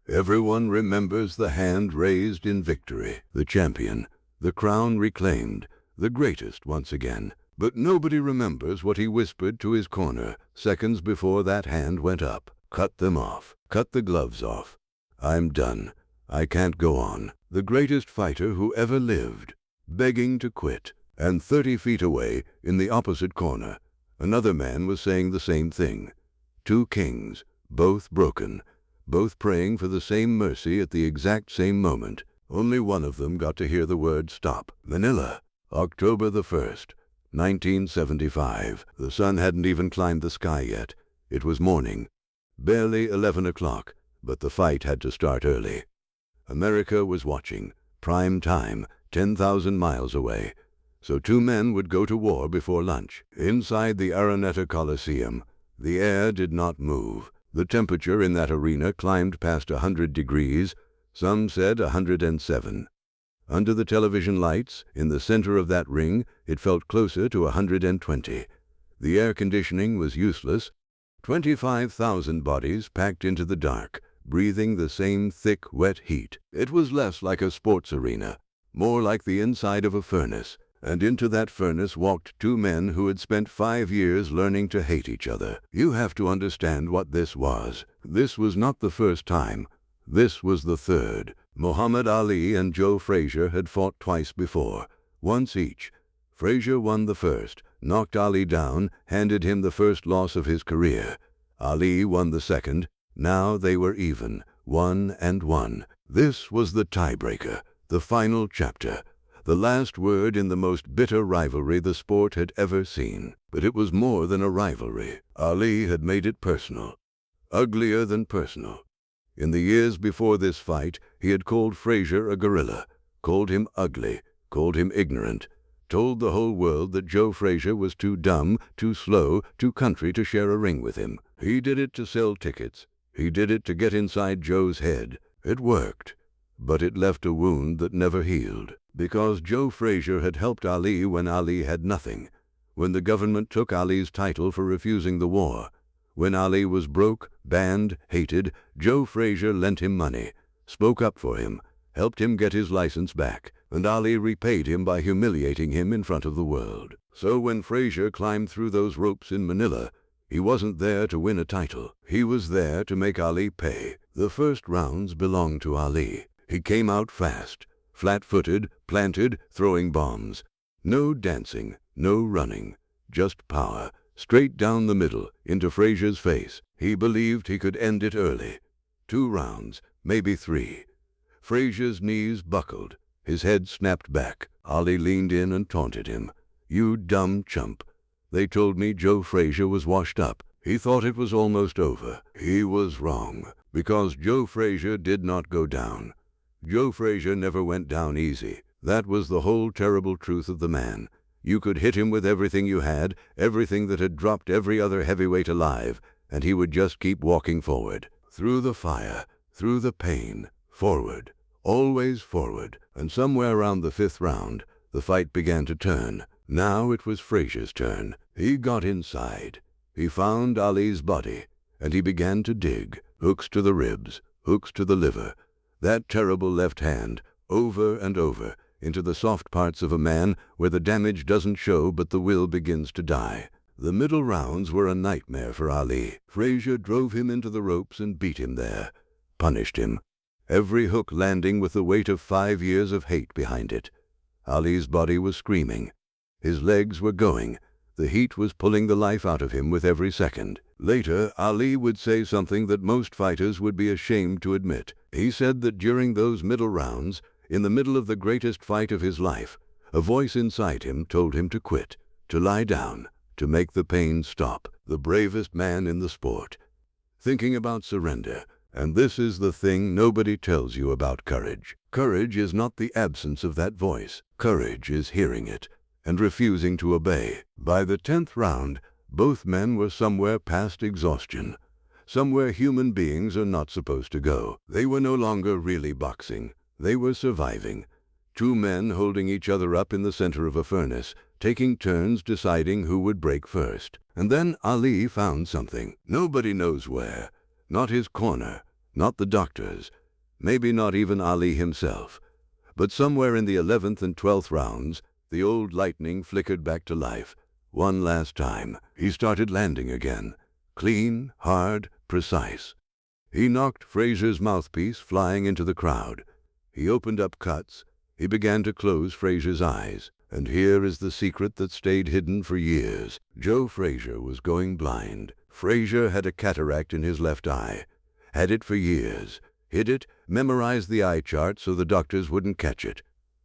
Everyone remembers the hand raised in victory, the champion, the crown reclaimed, the greatest once again. But nobody remembers what he whispered to his corner seconds before that hand went up. Cut them off. Cut the gloves off. I'm done. I can't go on. The greatest fighter who ever lived, begging to quit. And 30 feet away, in the opposite corner, another man was saying the same thing. Two kings, both broken, both praying for the same mercy at the exact same moment. Only one of them got to hear the word stop. Manila, October the 1st, 1975. The sun hadn't even climbed the sky yet. It was morning. Barely 11 o'clock, but the fight had to start early. America was watching. Prime time, 10,000 miles away. So two men would go to war before lunch. Inside the Araneta Coliseum, the air did not move. The temperature in that arena climbed past 100 degrees, some said 107. Under the television lights, in the center of that ring, it felt closer to 120. The air conditioning was useless. 25,000 bodies packed into the dark, breathing the same thick, wet heat. It was less like a sports arena, more like the inside of a furnace. And into that furnace walked two men who had spent 5 years learning to hate each other. You have to understand what this was. This was not the first time. This was the third. Muhammad Ali and Joe Frazier had fought twice before, once each. Frazier won the first, knocked Ali down, handed him the first loss of his career. Ali won the second. Now they were even, 1-1. This was the tiebreaker, the final chapter. The last word in the most bitter rivalry the sport had ever seen. But it was more than a rivalry. Ali had made it personal. Uglier than personal. In the years before this fight, he had called Frazier a gorilla, called him ugly, called him ignorant, told the whole world that Joe Frazier was too dumb, too slow, too country to share a ring with him. He did it to sell tickets. He did it to get inside Joe's head. It worked. But it left a wound that never healed. Because Joe Frazier had helped Ali when Ali had nothing, when the government took Ali's title for refusing the war. When Ali was broke, banned, hated, Joe Frazier lent him money, spoke up for him, helped him get his license back, and Ali repaid him by humiliating him in front of the world. So when Frazier climbed through those ropes in Manila, he wasn't there to win a title. He was there to make Ali pay. The first rounds belonged to Ali. He came out fast, flat-footed, planted, throwing bombs. No dancing, no running, just power, straight down the middle, into Frazier's face. He believed he could end it early. 2 rounds, maybe 3. Frazier's knees buckled. His head snapped back. Ali leaned in and taunted him. "You dumb chump. They told me Joe Frazier was washed up." He thought it was almost over. He was wrong, because Joe Frazier did not go down. Joe Frazier never went down easy. That was the whole terrible truth of the man. You could hit him with everything you had, everything that had dropped every other heavyweight alive, and he would just keep walking forward. Through the fire, through the pain, forward, always forward. And somewhere around the 5th round, the fight began to turn. Now it was Frazier's turn. He got inside. He found Ali's body, and he began to dig. Hooks to the ribs, hooks to the liver. That terrible left hand, over and over, into the soft parts of a man where the damage doesn't show but the will begins to die. The middle rounds were a nightmare for Ali. Frazier drove him into the ropes and beat him there, punished him. Every hook landing with the weight of 5 years of hate behind it. Ali's body was screaming. His legs were going. The heat was pulling the life out of him with every second. Later, Ali would say something that most fighters would be ashamed to admit. He said that during those middle rounds, in the middle of the greatest fight of his life, a voice inside him told him to quit, to lie down, to make the pain stop. The bravest man in the sport. Thinking about surrender. And this is the thing nobody tells you about courage. Courage is not the absence of that voice. Courage is hearing it and refusing to obey. By the 10th round, both men were somewhere past exhaustion, somewhere human beings are not supposed to go. They were no longer really boxing. They were surviving. 2 men holding each other up in the center of a furnace, taking turns deciding who would break first. And then Ali found something. Nobody knows where. Not his corner, Not the doctors, maybe not even Ali himself. But somewhere in the 11th and 12th rounds, the old lightning flickered back to life. One last time, he started landing again. Clean, hard, precise. He knocked Frazier's mouthpiece flying into the crowd. He opened up cuts. He began to close Frazier's eyes. And here is the secret that stayed hidden for years. Joe Frazier was going blind. Frazier had a cataract in his left eye. Had it for years. Hid it, memorized the eye chart so the doctors wouldn't catch it.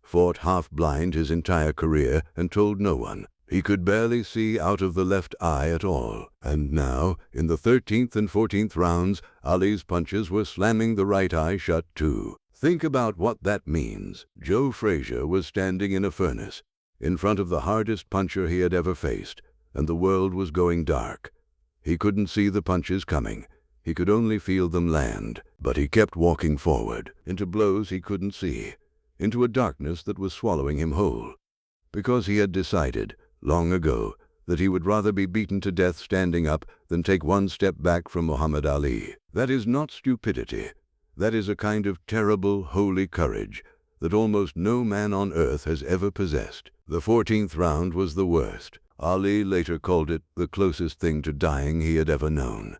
Fought half-blind his entire career and told no one. He could barely see out of the left eye at all. And now, in the 13th and 14th rounds, Ali's punches were slamming the right eye shut too. Think about what that means. Joe Frazier was standing in a furnace, in front of the hardest puncher he had ever faced, and the world was going dark. He couldn't see the punches coming. He could only feel them land. But he kept walking forward, into blows he couldn't see, into a darkness that was swallowing him whole. Because he had decided, long ago, that he would rather be beaten to death standing up than take one step back from Muhammad Ali. That is not stupidity. That is a kind of terrible, holy courage that almost no man on earth has ever possessed. The 14th round was the worst. Ali later called it the closest thing to dying he had ever known.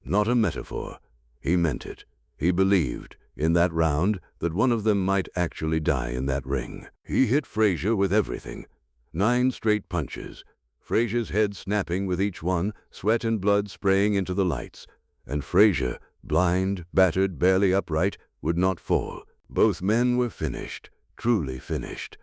Not a metaphor. He meant it. He believed, in that round, that one of them might actually die in that ring. He hit Frazier with everything. 9 straight punches. Frazier's head snapping with each one, sweat and blood spraying into the lights. And Frazier, blind, battered, barely upright, would not fall. Both men were finished, truly finished,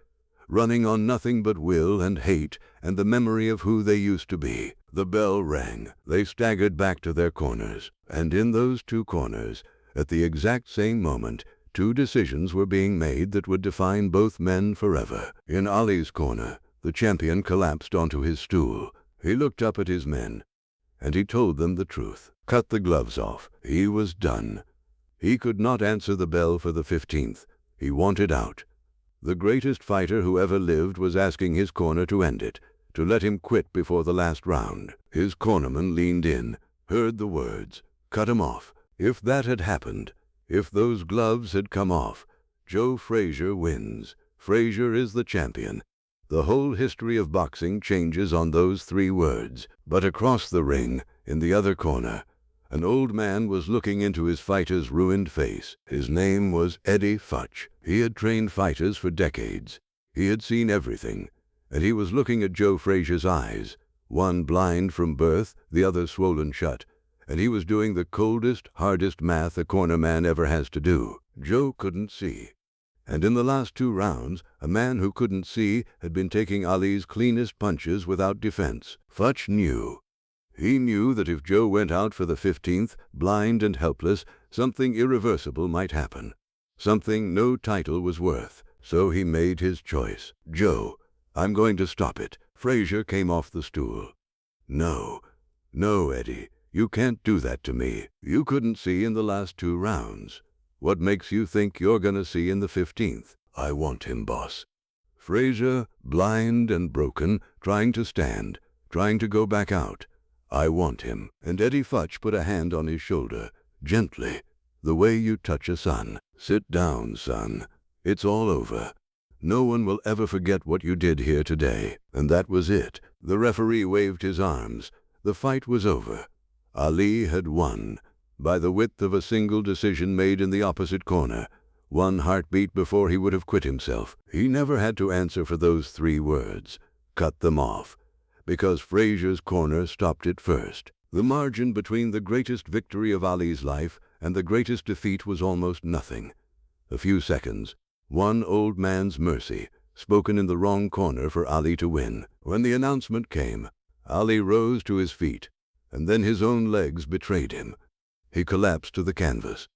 running on nothing but will and hate and the memory of who they used to be. The bell rang. They staggered back to their corners. And in those 2 corners, at the exact same moment, 2 decisions were being made that would define both men forever. In Ali's corner, the champion collapsed onto his stool. He looked up at his men, and he told them the truth. Cut the gloves off. He was done. He could not answer the bell for the 15th. He wanted out. The greatest fighter who ever lived was asking his corner to end it, to let him quit before the last round. His cornerman leaned in, heard the words, cut him off. If that had happened, if those gloves had come off, Joe Frazier wins. Frazier is the champion. The whole history of boxing changes on those 3 words. But across the ring, in the other corner, an old man was looking into his fighter's ruined face. His name was Eddie Futch. He had trained fighters for decades. He had seen everything, and he was looking at Joe Frazier's eyes, one blind from birth, the other swollen shut, and he was doing the coldest, hardest math a corner man ever has to do. Joe couldn't see. And in the last 2 rounds, a man who couldn't see had been taking Ali's cleanest punches without defense. Futch knew. He knew that if Joe went out for the 15th, blind and helpless, something irreversible might happen. Something no title was worth. So he made his choice. Joe, I'm going to stop it. Frazier came off the stool. No, Eddie, you can't do that to me. You couldn't see in the last 2 rounds. What makes you think you're gonna see in the 15th? I want him, boss. Frazier, blind and broken, trying to stand, trying to go back out. I want him. And Eddie Futch put a hand on his shoulder, gently, the way you touch a son. Sit down, son. It's all over. No one will ever forget what you did here today. And that was it. The referee waved his arms. The fight was over. Ali had won, by the width of a single decision made in the opposite corner. 1 heartbeat before he would have quit himself. He never had to answer for those 3 words. Cut them off. Because Frazier's corner stopped it first. The margin between the greatest victory of Ali's life and the greatest defeat was almost nothing. A few seconds. 1 old man's mercy, spoken in the wrong corner for Ali to win. When the announcement came, Ali rose to his feet, and then his own legs betrayed him. He collapsed to the canvas.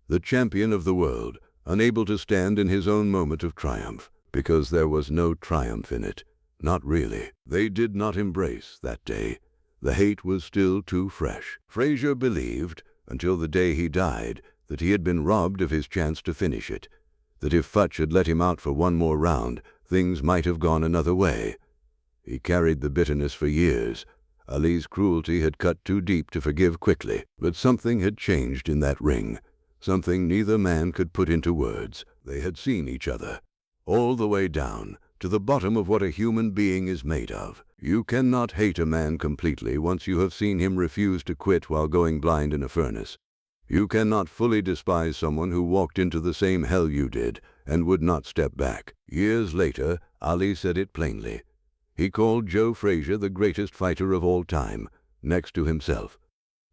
The champion of the world, unable to stand in his own moment of triumph, because there was no triumph in it. Not really. They did not embrace that day. The hate was still too fresh. Frazier believed, until the day he died, that he had been robbed of his chance to finish it, that if Futch had let him out for 1 more round, things might have gone another way. He carried the bitterness for years. Ali's cruelty had cut too deep to forgive quickly, but something had changed in that ring. something neither man could put into words. They had seen each other, all the way down to the bottom of what a human being is made of. You cannot hate a man completely once you have seen him refuse to quit while going blind in a furnace. You cannot fully despise someone who walked into the same hell you did and would not step back. Years later, Ali said it plainly. He called Joe Frazier the greatest fighter of all time, next to himself.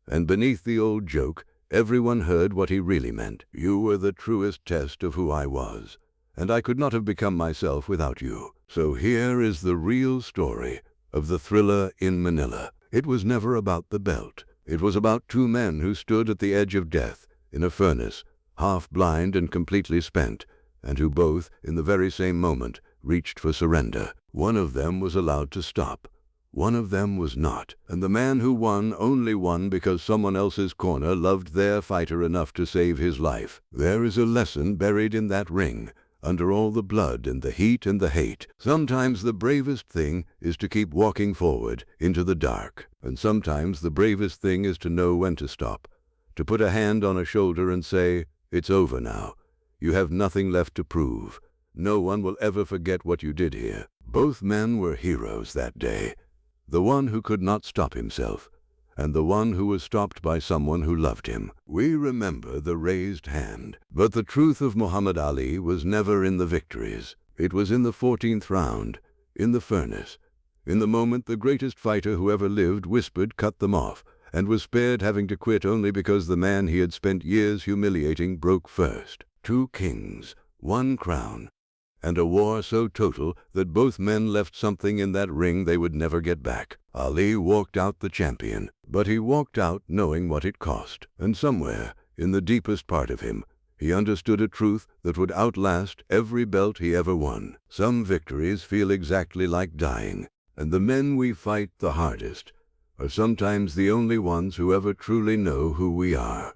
And beneath the old joke, everyone heard what he really meant. You were the truest test of who I was, and I could not have become myself without you. So here is the real story of the Thrilla in Manila. It was never about the belt. It was about two men who stood at the edge of death, in a furnace, half blind and completely spent, and who both, in the very same moment, reached for surrender. One of them was allowed to stop. One of them was not. And the man who won only won because someone else's corner loved their fighter enough to save his life. There is a lesson buried in that ring, under all the blood and the heat and the hate. Sometimes the bravest thing is to keep walking forward into the dark. And sometimes the bravest thing is to know when to stop, to put a hand on a shoulder and say, "It's over now. You have nothing left to prove. No one will ever forget what you did here." Both men were heroes that day. The one who could not stop himself, and the one who was stopped by someone who loved him. We remember the raised hand. But the truth of Muhammad Ali was never in the victories. It was in the 14th round, in the furnace. In the moment the greatest fighter who ever lived whispered, "Cut them off," and was spared having to quit only because the man he had spent years humiliating broke first. 2 kings, 1 crown, and a war so total that both men left something in that ring they would never get back. Ali walked out the champion, but he walked out knowing what it cost. And somewhere, in the deepest part of him, he understood a truth that would outlast every belt he ever won. Some victories feel exactly like dying, and the men we fight the hardest are sometimes the only ones who ever truly know who we are.